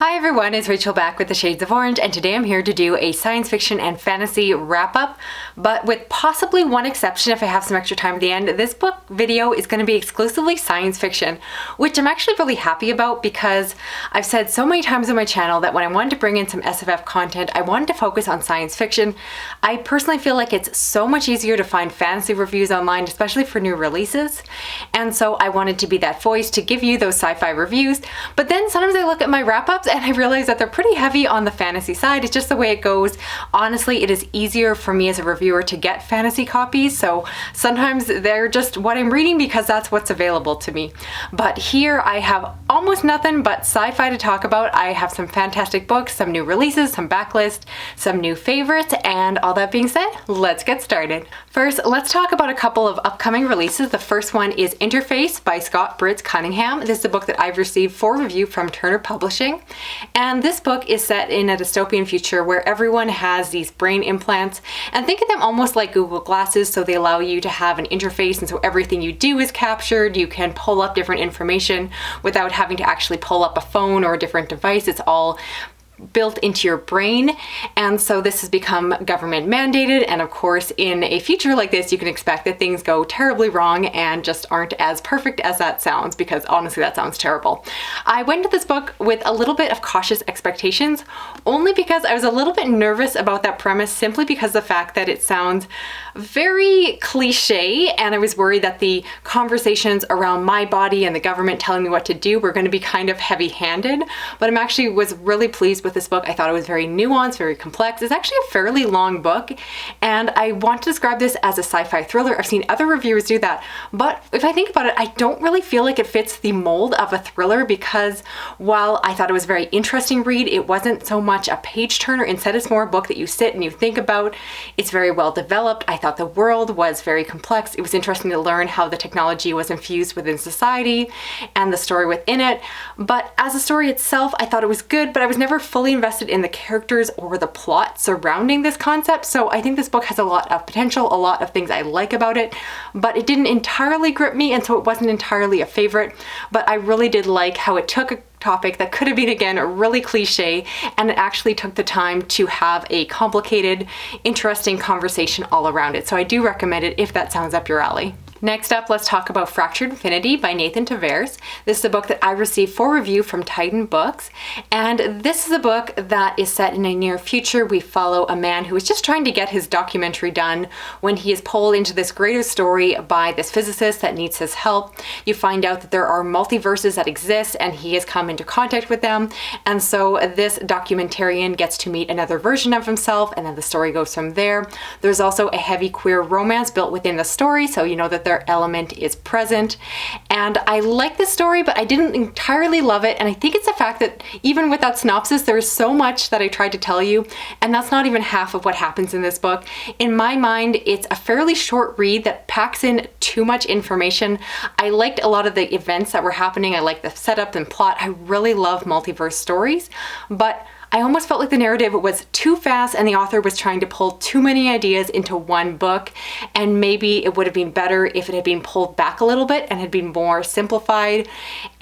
Hi everyone, it's Rachel back with the Shades of Orange, and today I'm here to do a science fiction and fantasy wrap-up, but with possibly one exception if I have some extra time at the end. This book video is going to be exclusively science fiction, which I'm actually really happy about because I've said so many times on my channel that when I wanted to bring in some SFF content, I wanted to focus on science fiction. I personally feel like it's so much easier to find fantasy reviews online, especially for new releases, and so I wanted to be that voice to give you those sci-fi reviews, but then sometimes I look at my wrap-ups and I realize that they're pretty heavy on the fantasy side. It's just the way it goes. Honestly, it is easier for me as a reviewer to get fantasy copies, so sometimes they're just what I'm reading because that's what's available to me. But here I have almost nothing but sci-fi to talk about. I have some fantastic books, some new releases, some backlist, some new favorites, and all that being said, let's get started. First, let's talk about a couple of upcoming releases. The first one is Interface by Britz-Cunningham. This is a book that I've received for review from Turner Publishing. And this book is set in a dystopian future where everyone has these brain implants, and think of them almost like Google Glasses, so they allow you to have an interface, and so everything you do is captured. You can pull up different information without having to actually pull up a phone or a different device. It's all built into your brain, and so this has become government mandated, and of course in a future like this you can expect that things go terribly wrong and just aren't as perfect as that sounds, because honestly that sounds terrible. I went to this book with a little bit of cautious expectations, only because I was a little bit nervous about that premise, simply because of the fact that it sounds very cliche, and I was worried that the conversations around my body and the government telling me what to do were going to be kind of heavy-handed, but I actually was really pleased with this book. I thought it was very nuanced, very complex. It's actually a fairly long book, and I want to describe this as a sci-fi thriller. I've seen other reviewers do that, but if I think about it, I don't really feel like it fits the mold of a thriller, because while I thought it was a very interesting read, it wasn't so much a page turner. Instead, it's more a book that you sit and you think about. It's very well developed. I thought the world was very complex. It was interesting to learn how the technology was infused within society and the story within it, but as a story itself, I thought it was good, but I was never fully invested in the characters or the plot surrounding this concept. So I think this book has a lot of potential, a lot of things I like about it, but it didn't entirely grip me, and so it wasn't entirely a favorite. But I really did like how it took a topic that could have been, again, really cliche, and it actually took the time to have a complicated, interesting conversation all around it. So I do recommend it if that sounds up your alley. Next up, let's talk about Fractured Infinity by Nathan Tavares. This is a book that I received for review from Titan Books, and this is a book that is set in a near future. We follow a man who is just trying to get his documentary done when he is pulled into this greater story by this physicist that needs his help. You find out that there are multiverses that exist, and he has come into contact with them, and so this documentarian gets to meet another version of himself, and then the story goes from there. There's also a heavy queer romance built within the story, so you know that their element is present. And I like this story, but I didn't entirely love it, and I think it's the fact that even with that synopsis, there is so much that I tried to tell you, and that's not even half of what happens in this book. In my mind, it's a fairly short read that packs in too much information. I liked a lot of the events that were happening. I liked the setup and plot. I really love multiverse stories, but I almost felt like the narrative was too fast and the author was trying to pull too many ideas into one book, and maybe it would have been better if it had been pulled back a little bit and had been more simplified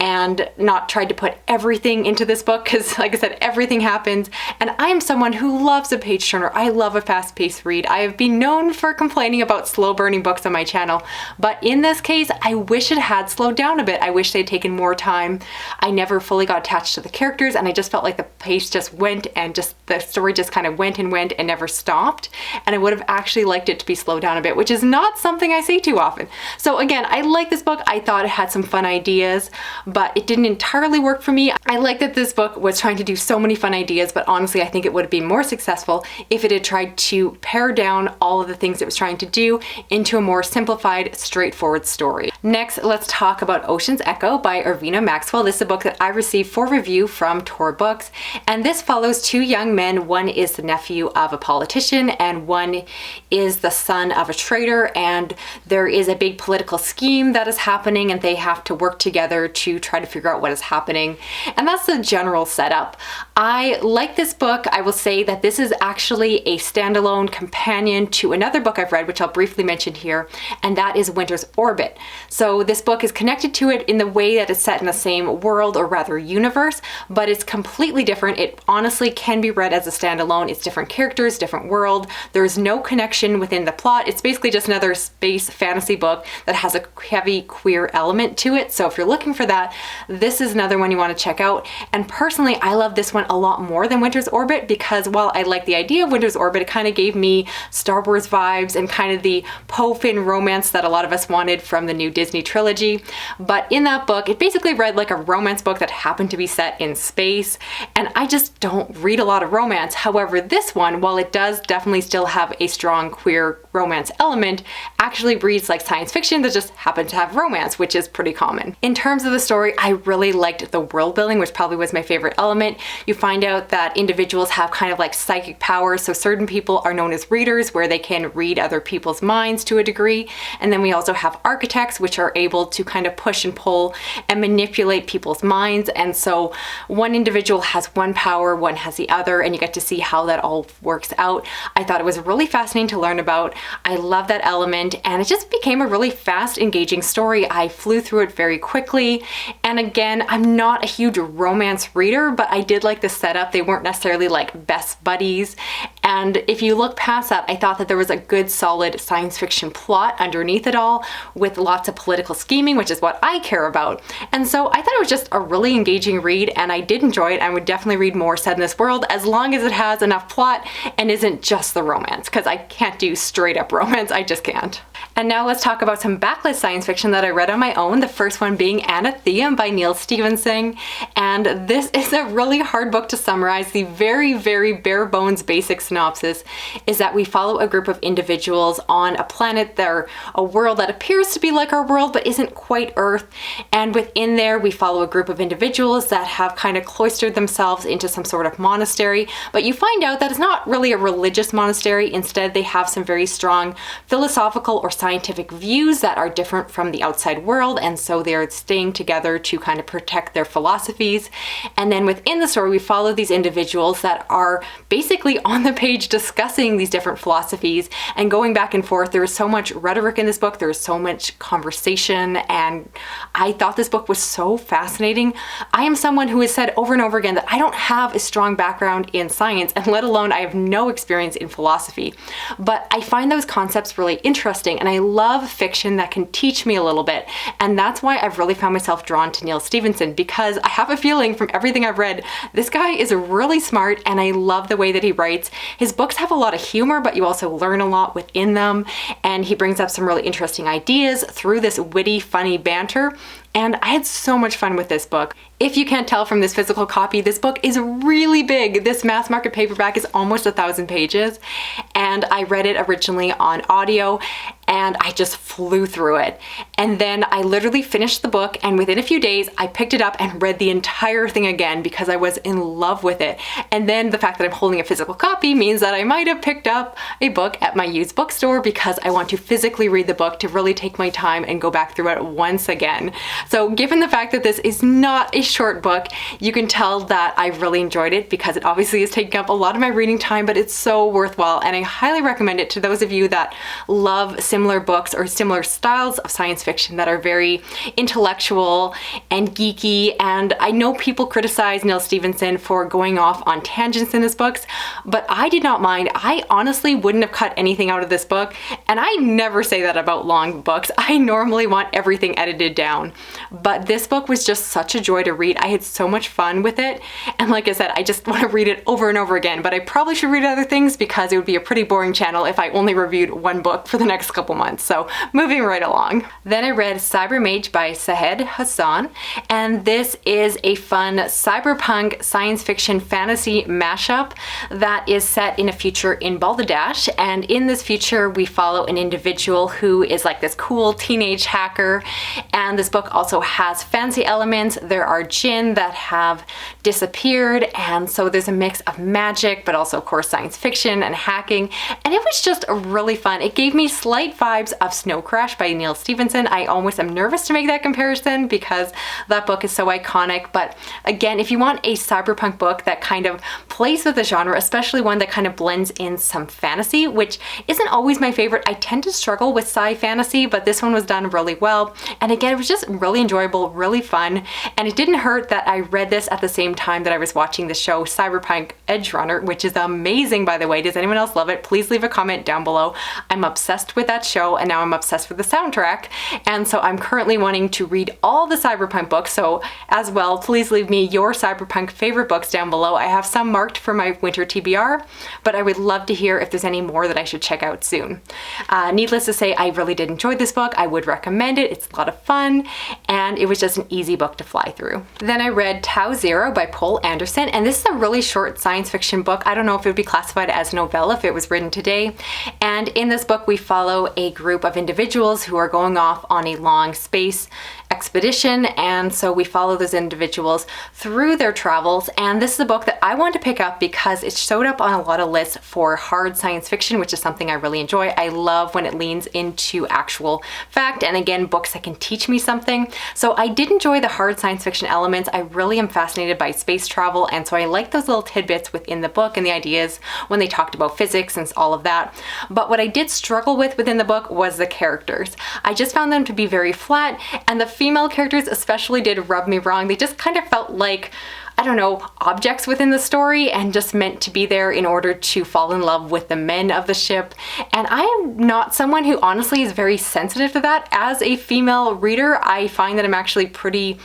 and not tried to put everything into this book, because like I said, everything happens, and I am someone who loves a page turner. I love a fast-paced read. I have been known for complaining about slow burning books on my channel, but in this case, I wish it had slowed down a bit. I wish they'd taken more time. I never fully got attached to the characters, and I just felt like the pace just went, and just the story just kind of went and never stopped, and I would have actually liked it to be slowed down a bit, which is not something I say too often. So again, I like this book. I thought it had some fun ideas, but it didn't entirely work for me. I like that this book was trying to do so many fun ideas, but honestly I think it would have been more successful if it had tried to pare down all of the things it was trying to do into a more simplified, straightforward story. Next, let's talk about Ocean's Echo by Everina Maxwell. This is a book that I received for review from Tor Books, and this follows two young men. One is the nephew of a politician and one is the son of a trader, and there is a big political scheme that is happening and they have to work together to try to figure out what is happening. And that's the general setup. I like this book. I will say that this is actually a standalone companion to another book I've read, which I'll briefly mention here, and that is Winter's Orbit. So this book is connected to it in the way that it's set in the same world, or rather universe, but it's completely different. It honestly can be read as a standalone. It's different characters, different world. There's no connection within the plot. It's basically just another space fantasy book that has a heavy queer element to it. So if you're looking for that, this is another one you want to check out. And personally, I love this one a lot more than Winter's Orbit, because while I like the idea of Winter's Orbit, it kind of gave me Star Wars vibes and kind of the Poe-Finn romance that a lot of us wanted from the new Disney trilogy. But in that book, it basically read like a romance book that happened to be set in space, and I just don't read a lot of romance. However, this one, while it does definitely still have a strong queer romance element, actually reads like science fiction that just happens to have romance, which is pretty common. In terms of the story, I really liked the world building, which probably was my favorite element. You find out that individuals have kind of like psychic powers, so certain people are known as readers, where they can read other people's minds to a degree. And then we also have architects, which are able to kind of push and pull and manipulate people's minds. And so one individual has one power, one has the other, and you get to see how that all works out. I thought it was really fascinating to learn about. I love that element, and it just became a really fast, engaging story. I flew through it very quickly. And again, I'm not a huge romance reader, but I did like the setup. They weren't necessarily like best buddies. And if you look past that, I thought that there was a good, solid science fiction plot underneath it all, with lots of political scheming, which is what I care about. And so I thought it was just a really engaging read, and I did enjoy it. I would definitely read more set in this world, as long as it has enough plot and isn't just the romance, because I can't do straight up romance. I just can't. And now let's talk about some backlist science fiction that I read on my own. The first one being Anathem by Neal Stephenson. And this is a really hard book to summarize. The very, very bare bones basic synopsis is that we follow a group of individuals on a planet. They're a world that appears to be like our world, but isn't quite Earth. And within there, we follow a group of individuals that have kind of cloistered themselves into some sort of monastery. But you find out that it's not really a religious monastery. Instead, they have some very strong philosophical or scientific views that are different from the outside world, and so they're staying together to kind of protect their philosophies. And then within the story, we follow these individuals that are basically on the page discussing these different philosophies and going back and forth. There is so much rhetoric in this book, there is so much conversation, and I thought this book was so fascinating. I am someone who has said over and over again that I don't have a strong background in science, and let alone I have no experience in philosophy, but I find those concepts really interesting, and I love fiction that can teach me a little bit. And that's why I've really found myself drawn to Neal Stephenson, because I have a feeling from everything I've read, this guy is really smart, and I love the way that he writes. His books have a lot of humor, but you also learn a lot within them, and he brings up some really interesting ideas through this witty, funny banter. And I had so much fun with this book. If you can't tell from this physical copy, this book is really big. This mass market paperback is almost 1,000 pages, and I read it originally on audio, and I just flew through it. And then I literally finished the book, and within a few days, I picked it up and read the entire thing again because I was in love with it. And then the fact that I'm holding a physical copy means that I might have picked up a book at my used bookstore, because I want to physically read the book to really take my time and go back through it once again. So given the fact that this is not a short book, you can tell that I really enjoyed it, because it obviously is taking up a lot of my reading time, but it's so worthwhile, and I highly recommend it to those of you that love similar books or similar styles of science fiction that are very intellectual and geeky. And I know people criticize Neal Stephenson for going off on tangents in his books, but I did not mind. I honestly wouldn't have cut anything out of this book, and I never say that about long books. I normally want everything edited down. But this book was just such a joy to read. I had so much fun with it. And like I said, I just want to read it over and over again, but I probably should read other things, because it would be a pretty boring channel if I only reviewed one book for the next couple couple months, so moving right along. Then I read Cyber Mage by Saad Hossain, and this is a fun cyberpunk science fiction fantasy mashup that is set in a future in Bangladesh. And in this future, we follow an individual who is like this cool teenage hacker. And this book also has fantasy elements. There are jinn that have disappeared, and so there's a mix of magic, but also of course science fiction and hacking. And it was just really fun. It gave me slight vibes of Snow Crash by Neal Stephenson. I almost am nervous to make that comparison because that book is so iconic. But again, if you want a cyberpunk book that kind of plays with the genre, especially one that kind of blends in some fantasy, which isn't always my favorite. I tend to struggle with sci-fantasy, but this one was done really well. And again, it was just really enjoyable, really fun. And it didn't hurt that I read this at the same time that I was watching the show Cyberpunk Edge Runner, which is amazing, by the way. Does anyone else love it? Please leave a comment down below. I'm obsessed with that show, and now I'm obsessed with the soundtrack. And so I'm currently wanting to read all the cyberpunk books. So as well, please leave me your cyberpunk favorite books down below. I have some marked for my winter TBR, but I would love to hear if there's any more that I should check out soon. Needless to say, I really did enjoy this book. I would recommend it. It's a lot of fun, and it was just an easy book to fly through. Then I read Tau Zero by Poul, and this is a really short science fiction book. I don't know if it would be classified as a novella if it was written today. And in this book, we follow a group of individuals who are going off on a long space expedition, and so we follow those individuals through their travels. And this is a book that I wanted to pick up because it showed up on a lot of lists for hard science fiction, which is something I really enjoy. I love when it leans into actual fact, and again, books that can teach me something. So I did enjoy the hard science fiction elements. I really am fascinated by space travel, and so I like those little tidbits within the book and the ideas when they talked about physics and all of that. But what I did struggle with within the book was the characters. I just found them to be very flat, and the female characters especially did rub me wrong. They just kind of felt like, I don't know, objects within the story and just meant to be there in order to fall in love with the men of the ship. And I am not someone who honestly is very sensitive to that. As a female reader, I find that I'm actually pretty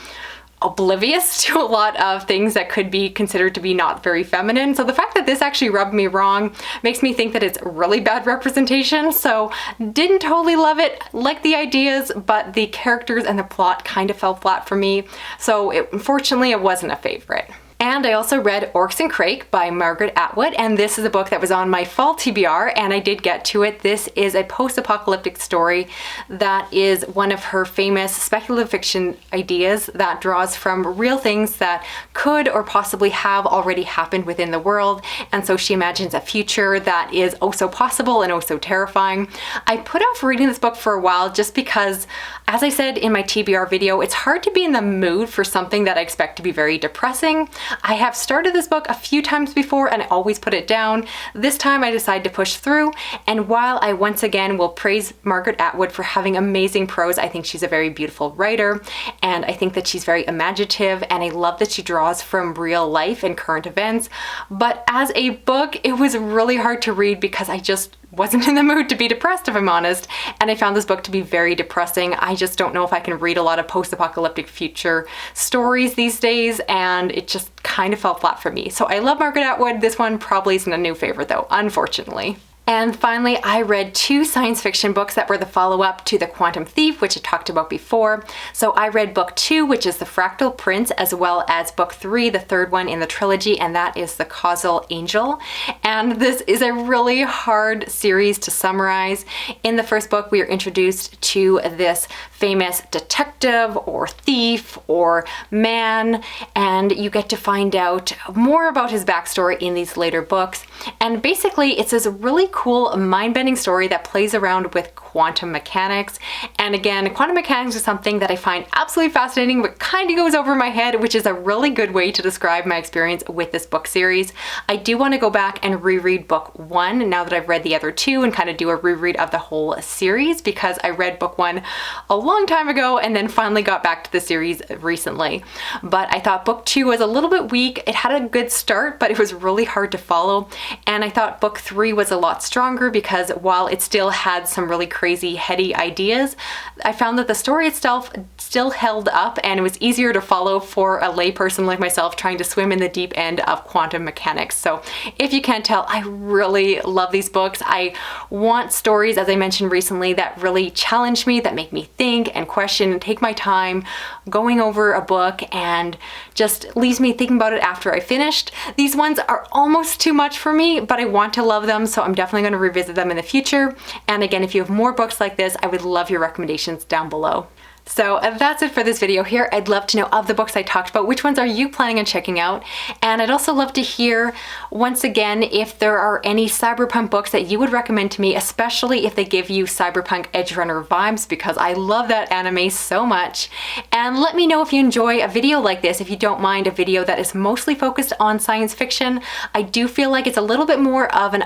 oblivious to a lot of things that could be considered to be not very feminine. So the fact that this actually rubbed me wrong makes me think that it's really bad representation. So didn't totally love it, like the ideas, but the characters and the plot kind of fell flat for me. So unfortunately, it wasn't a favorite. And I also read Oryx and Crake by Margaret Atwood, and this is a book that was on my fall TBR, and I did get to it. This is a post-apocalyptic story that is one of her famous speculative fiction ideas that draws from real things that could or possibly have already happened within the world. And so she imagines a future that is oh so possible and oh so terrifying. I put off reading this book for a while just because, as I said in my TBR video, it's hard to be in the mood for something that I expect to be very depressing. I have started this book a few times before and I always put it down. This time I decided to push through, and while I once again will praise Margaret Atwood for having amazing prose, I think she's a very beautiful writer, and I think that she's very imaginative, and I love that she draws from real life and current events. But as a book, it was really hard to read because I just wasn't in the mood to be depressed, if I'm honest, and I found this book to be very depressing. I just don't know if I can read a lot of post-apocalyptic future stories these days, and it just kind of fell flat for me. So I love Margaret Atwood. This one probably isn't a new favorite though, unfortunately. And finally, I read two science fiction books that were the follow-up to The Quantum Thief, which I talked about before. So I read book 2, which is The Fractal Prince, as well as book 3, the third one in the trilogy, and that is The Causal Angel. And this is a really hard series to summarize. In the first book, we are introduced to this famous detective or thief or man, and you get to find out more about his backstory in these later books. And basically, it's this really cool mind-bending story that plays around with quantum mechanics. And again, quantum mechanics is something that I find absolutely fascinating, but kind of goes over my head, which is a really good way to describe my experience with this book series. I do want to go back and reread book 1 now that I've read the other 2 and kind of do a reread of the whole series, because I read book 1 a long time ago and then finally got back to the series recently. But I thought book 2 was a little bit weak. It had a good start, but it was really hard to follow. and I thought book 3 was a lot stronger because while it still had some really crazy heady ideas, I found that the story itself still held up and it was easier to follow for a layperson like myself trying to swim in the deep end of quantum mechanics. So if you can't tell, I really love these books. I want stories, as I mentioned recently, that really challenge me, that make me think and question and take my time going over a book and just leaves me thinking about it after I finished. These ones are almost too much for me, but I want to love them, so I'm definitely going to revisit them in the future. And again, if you have more books like this, I would love your recommendations down below. So that's it for this video here. I'd love to know, of the books I talked about, which ones are you planning on checking out? And I'd also love to hear, once again, if there are any cyberpunk books that you would recommend to me, especially if they give you cyberpunk edgerunner vibes, because I love that anime so much. And let me know if you enjoy a video like this, if you don't mind a video that is mostly focused on science fiction. I do feel like it's a little bit more of an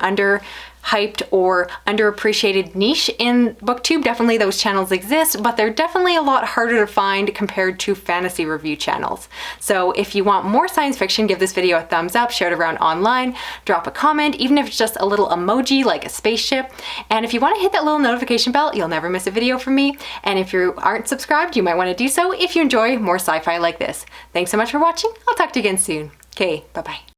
hyped or underappreciated niche in booktube. Definitely those channels exist, but they're definitely a lot harder to find compared to fantasy review channels. So if you want more science fiction, give this video a thumbs up, share it around online, drop a comment, even if it's just a little emoji like a spaceship. And if you want to hit that little notification bell, you'll never miss a video from me. And if you aren't subscribed, you might want to do so if you enjoy more sci-fi like this. Thanks so much for watching. I'll talk to you again soon. Okay, bye-bye.